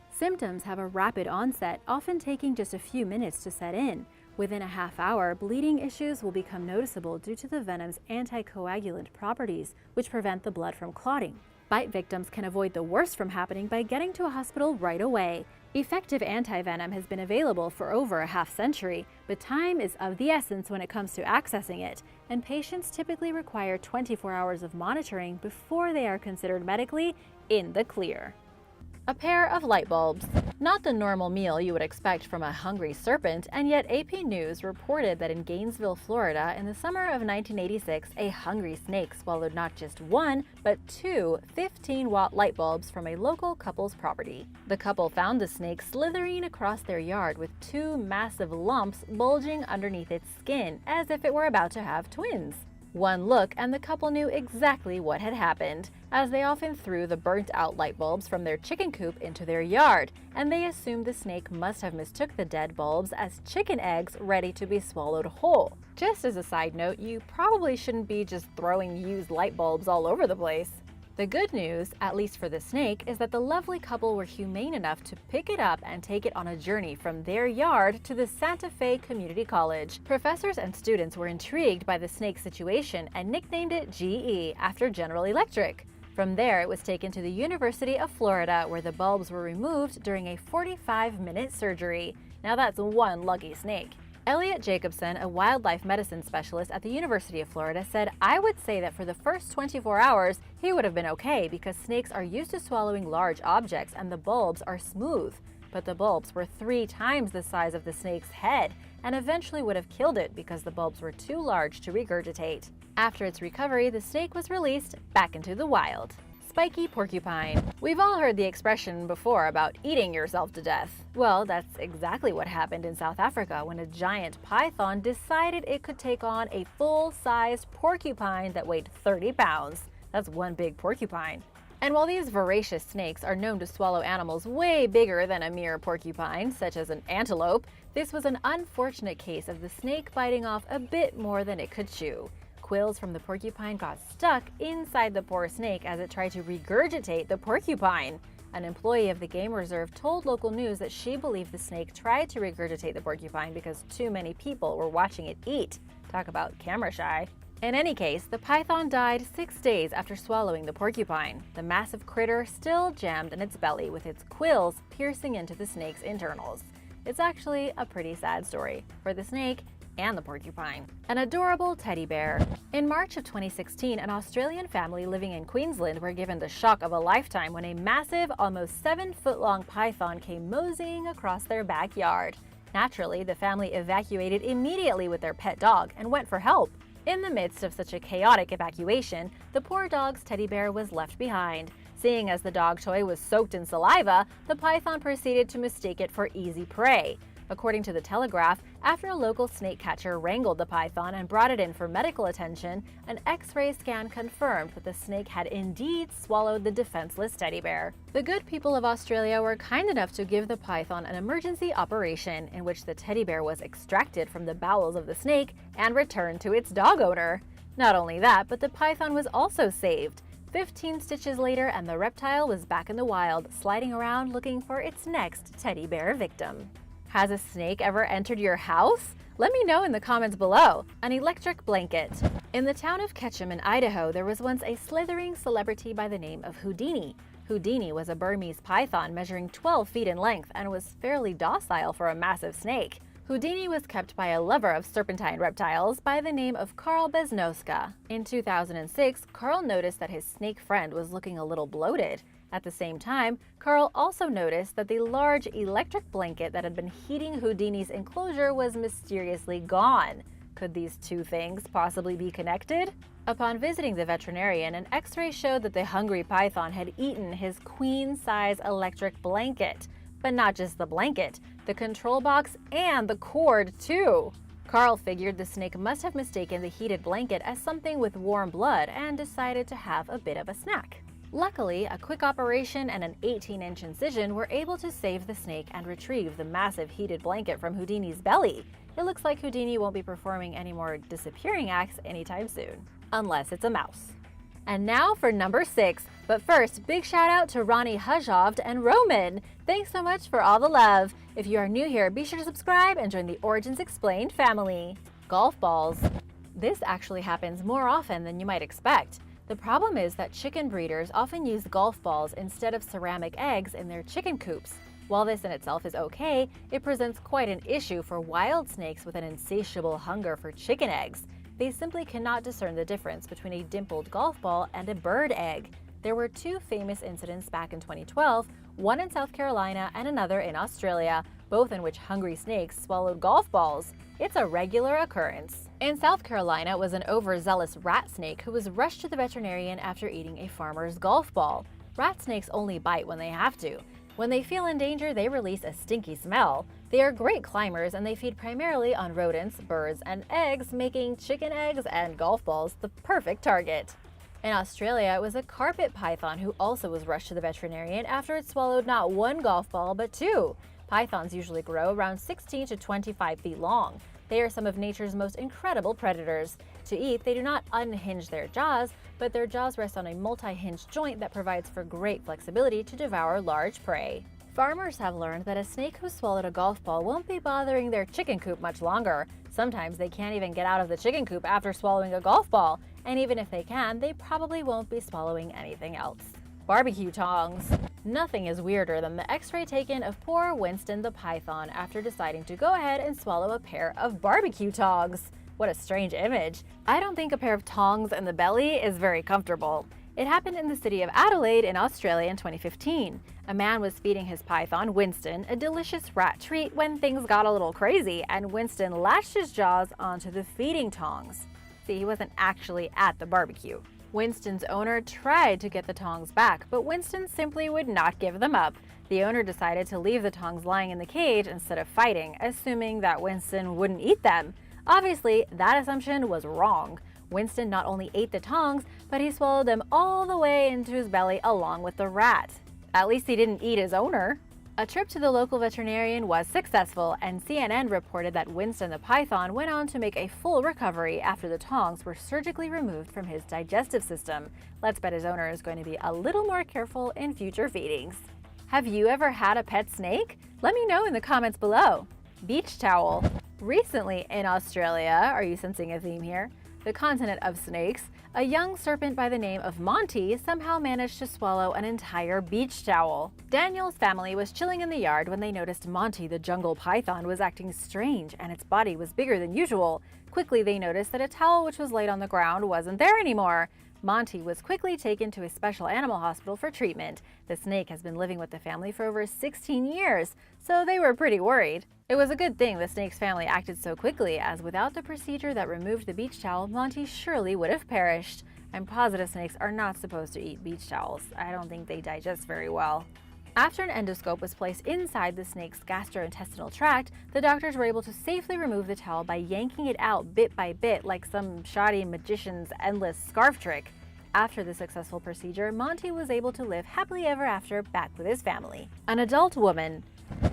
Symptoms have a rapid onset, often taking just a few minutes to set in. Within a half hour, bleeding issues will become noticeable due to the venom's anticoagulant properties, which prevent the blood from clotting. Bite victims can avoid the worst from happening by getting to a hospital right away. Effective antivenom has been available for over a half-century, but time is of the essence when it comes to accessing it, and patients typically require 24 hours of monitoring before they are considered medically in the clear. A pair of light bulbs. Not the normal meal you would expect from a hungry serpent, and yet AP News reported that in Gainesville, Florida, in the summer of 1986, a hungry snake swallowed not just one, but two 15-watt light bulbs from a local couple's property. The couple found the snake slithering across their yard with two massive lumps bulging underneath its skin, as if it were about to have twins. One look and the couple knew exactly what had happened, as they often threw the burnt-out light bulbs from their chicken coop into their yard, and they assumed the snake must have mistook the dead bulbs as chicken eggs ready to be swallowed whole. Just as a side note, you probably shouldn't be just throwing used light bulbs all over the place. The good news, at least for the snake, is that the lovely couple were humane enough to pick it up and take it on a journey from their yard to the Santa Fe Community College. Professors and students were intrigued by the snake situation and nicknamed it GE after General Electric. From there, it was taken to the University of Florida, where the bulbs were removed during a 45-minute surgery. Now that's one lucky snake. Elliot Jacobson, a wildlife medicine specialist at the University of Florida, said, "I would say that for the first 24 hours, he would have been okay because snakes are used to swallowing large objects and the bulbs are smooth. But the bulbs were 3 times the size of the snake's head and eventually would have killed it because the bulbs were too large to regurgitate." After its recovery, the snake was released back into the wild. Spikey Porcupine. We've all heard the expression before about eating yourself to death. Well, that's exactly what happened in South Africa when a giant python decided it could take on a full-sized porcupine that weighed 30 pounds. That's one big porcupine. And while these voracious snakes are known to swallow animals way bigger than a mere porcupine, such as an antelope, this was an unfortunate case of the snake biting off a bit more than it could chew. Quills from the porcupine got stuck inside the poor snake as it tried to regurgitate the porcupine. An employee of the game reserve told local news that she believed the snake tried to regurgitate the porcupine because too many people were watching it eat. Talk about camera shy. In any case, the python died 6 days after swallowing the porcupine. The massive critter still jammed in its belly with its quills piercing into the snake's internals. It's actually a pretty sad story for the snake and the porcupine. An adorable teddy bear. In March of 2016, an Australian family living in Queensland were given the shock of a lifetime when a massive, almost 7-foot-long python came moseying across their backyard. Naturally, the family evacuated immediately with their pet dog and went for help. In the midst of such a chaotic evacuation, the poor dog's teddy bear was left behind. Seeing as the dog toy was soaked in saliva, the python proceeded to mistake it for easy prey. According to the Telegraph, after a local snake catcher wrangled the python and brought it in for medical attention, an X-ray scan confirmed that the snake had indeed swallowed the defenseless teddy bear. The good people of Australia were kind enough to give the python an emergency operation in which the teddy bear was extracted from the bowels of the snake and returned to its dog owner. Not only that, but the python was also saved. 15 stitches later, and the reptile was back in the wild, sliding around looking for its next teddy bear victim. Has a snake ever entered your house? Let me know in the comments below. An electric blanket. In the town of Ketchum in Idaho, there was once a slithering celebrity by the name of Houdini. Houdini was a Burmese python measuring 12 feet in length and was fairly docile for a massive snake. Houdini was kept by a lover of serpentine reptiles by the name of Carl Beznoska. In 2006, Carl noticed that his snake friend was looking a little bloated. At the same time, Carl also noticed that the large electric blanket that had been heating Houdini's enclosure was mysteriously gone. Could these two things possibly be connected? Upon visiting the veterinarian, an X-ray showed that the hungry python had eaten his queen-size electric blanket. But not just the blanket, the control box and the cord too. Carl figured the snake must have mistaken the heated blanket as something with warm blood and decided to have a bit of a snack. Luckily, a quick operation and an 18-inch incision were able to save the snake and retrieve the massive heated blanket from Houdini's belly. It looks like Houdini won't be performing any more disappearing acts anytime soon. Unless it's a mouse. And now for number 6. But first, big shout out to Ronnie Hujovd and Roman. Thanks so much for all the love. If you are new here, be sure to subscribe and join the Origins Explained family. Golf balls. This actually happens more often than you might expect. The problem is that chicken breeders often use golf balls instead of ceramic eggs in their chicken coops. While this in itself is okay, it presents quite an issue for wild snakes with an insatiable hunger for chicken eggs. They simply cannot discern the difference between a dimpled golf ball and a bird egg. There were 2 famous incidents back in 2012, one in South Carolina and another in Australia, both in which hungry snakes swallowed golf balls. It's a regular occurrence. In South Carolina was an overzealous rat snake who was rushed to the veterinarian after eating a farmer's golf ball. Rat snakes only bite when they have to. When they feel in danger, they release a stinky smell. They are great climbers and they feed primarily on rodents, birds, and eggs, making chicken eggs and golf balls the perfect target. In Australia, it was a carpet python who also was rushed to the veterinarian after it swallowed not 1 golf ball but 2. Pythons usually grow around 16 to 25 feet long. They are some of nature's most incredible predators. To eat, they do not unhinge their jaws, but their jaws rest on a multi-hinged joint that provides for great flexibility to devour large prey. Farmers have learned that a snake who swallowed a golf ball won't be bothering their chicken coop much longer. Sometimes they can't even get out of the chicken coop after swallowing a golf ball, and even if they can, they probably won't be swallowing anything else. BBQ Tongs. Nothing is weirder than the x-ray taken of poor Winston the python after deciding to go ahead and swallow a pair of barbecue tongs. What a strange image. I don't think a pair of tongs in the belly is very comfortable. It happened in the city of Adelaide in Australia in 2015. A man was feeding his python, Winston, a delicious rat treat when things got a little crazy and Winston lashed his jaws onto the feeding tongs. See, he wasn't actually at the barbecue. Winston's owner tried to get the tongs back, but Winston simply would not give them up. The owner decided to leave the tongs lying in the cage instead of fighting, assuming that Winston wouldn't eat them. Obviously, that assumption was wrong. Winston not only ate the tongs, but he swallowed them all the way into his belly along with the rat. At least he didn't eat his owner. A trip to the local veterinarian was successful, and CNN reported that Winston the python went on to make a full recovery after the tongs were surgically removed from his digestive system. Let's bet his owner is going to be a little more careful in future feedings. Have you ever had a pet snake? Let me know in the comments below. Beach towel. Recently in Australia, are you sensing a theme here? The continent of snakes, a young serpent by the name of Monty somehow managed to swallow an entire beach towel. Daniel's family was chilling in the yard when they noticed Monty the jungle python was acting strange and its body was bigger than usual. Quickly they noticed that a towel which was laid on the ground wasn't there anymore. Monty was quickly taken to a special animal hospital for treatment. The snake has been living with the family for over 16 years, so they were pretty worried. It was a good thing the snake's family acted so quickly, as without the procedure that removed the beach towel, Monty surely would have perished. I'm positive snakes are not supposed to eat beach towels. I don't think they digest very well. After an endoscope was placed inside the snake's gastrointestinal tract, the doctors were able to safely remove the towel by yanking it out bit by bit like some shoddy magician's endless scarf trick. After the successful procedure, Monty was able to live happily ever after back with his family. An adult woman.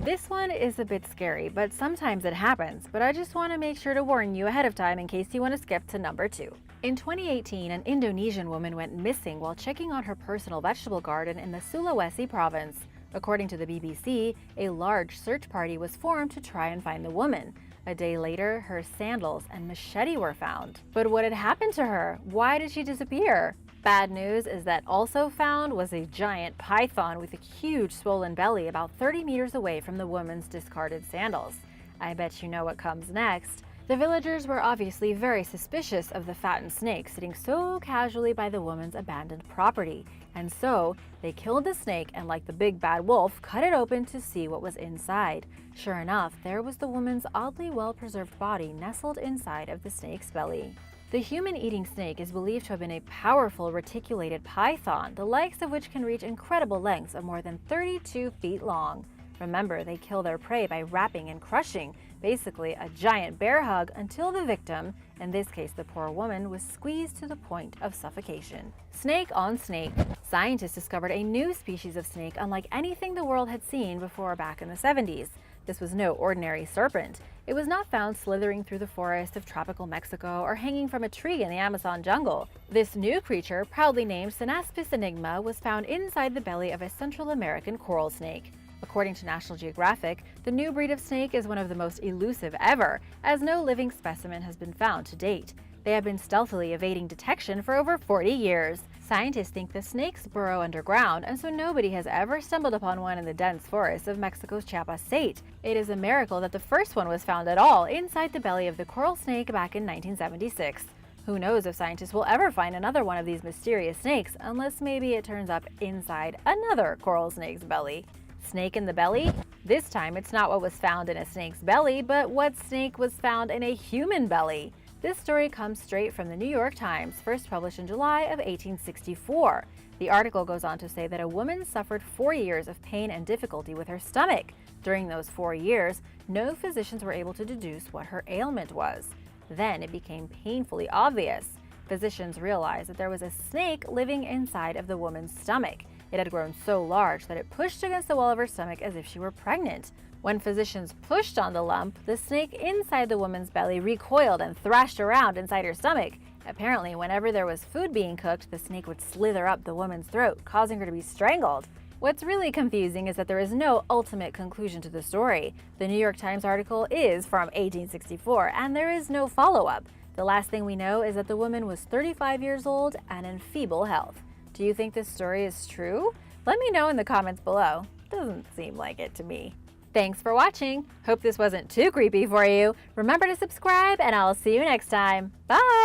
This one is a bit scary, but sometimes it happens, but I just want to make sure to warn you ahead of time in case you want to skip to number 2. In 2018, an Indonesian woman went missing while checking on her personal vegetable garden in the Sulawesi province. According to the BBC, a large search party was formed to try and find the woman. A day later, her sandals and machete were found. But what had happened to her? Why did she disappear? Bad news is that also found was a giant python with a huge swollen belly about 30 meters away from the woman's discarded sandals. I bet you know what comes next. The villagers were obviously very suspicious of the fattened snake sitting so casually by the woman's abandoned property, and so they killed the snake and, like the big bad wolf, cut it open to see what was inside. Sure enough, there was the woman's oddly well-preserved body nestled inside of the snake's belly. The human-eating snake is believed to have been a powerful reticulated python, the likes of which can reach incredible lengths of more than 32 feet long. Remember, they kill their prey by wrapping and crushing. basically a giant bear hug, until the victim, in this case the poor woman, was squeezed to the point of suffocation. Snake on snake. Scientists discovered a new species of snake unlike anything the world had seen before back in the 70s. This was no ordinary serpent. It was not found slithering through the forest of tropical Mexico or hanging from a tree in the Amazon jungle. This new creature, proudly named Synaspis enigma, was found inside the belly of a Central American coral snake. According to National Geographic, the new breed of snake is one of the most elusive ever, as no living specimen has been found to date. They have been stealthily evading detection for over 40 years. Scientists think the snakes burrow underground, and so nobody has ever stumbled upon one in the dense forests of Mexico's Chiapas state. It is a miracle that the first one was found at all inside the belly of the coral snake back in 1976. Who knows if scientists will ever find another one of these mysterious snakes, unless maybe it turns up inside another coral snake's belly. Snake in the belly? This time it's not what was found in a snake's belly, but what snake was found in a human belly. This story comes straight from the New York Times, first published in July of 1864. The article goes on to say that a woman suffered 4 years of pain and difficulty with her stomach. During those 4 years, no physicians were able to deduce what her ailment was. Then it became painfully obvious. Physicians realized that there was a snake living inside of the woman's stomach. It had grown so large that it pushed against the wall of her stomach as if she were pregnant. When physicians pushed on the lump, the snake inside the woman's belly recoiled and thrashed around inside her stomach. Apparently, whenever there was food being cooked, the snake would slither up the woman's throat, causing her to be strangled. What's really confusing is that there is no ultimate conclusion to the story. The New York Times article is from 1864, and there is no follow-up. The last thing we know is that the woman was 35 years old and in feeble health. Do you think this story is true? Let me know in the comments below. Doesn't seem like it to me. Thanks for watching. Hope this wasn't too creepy for you. Remember to subscribe, and I'll see you next time. Bye!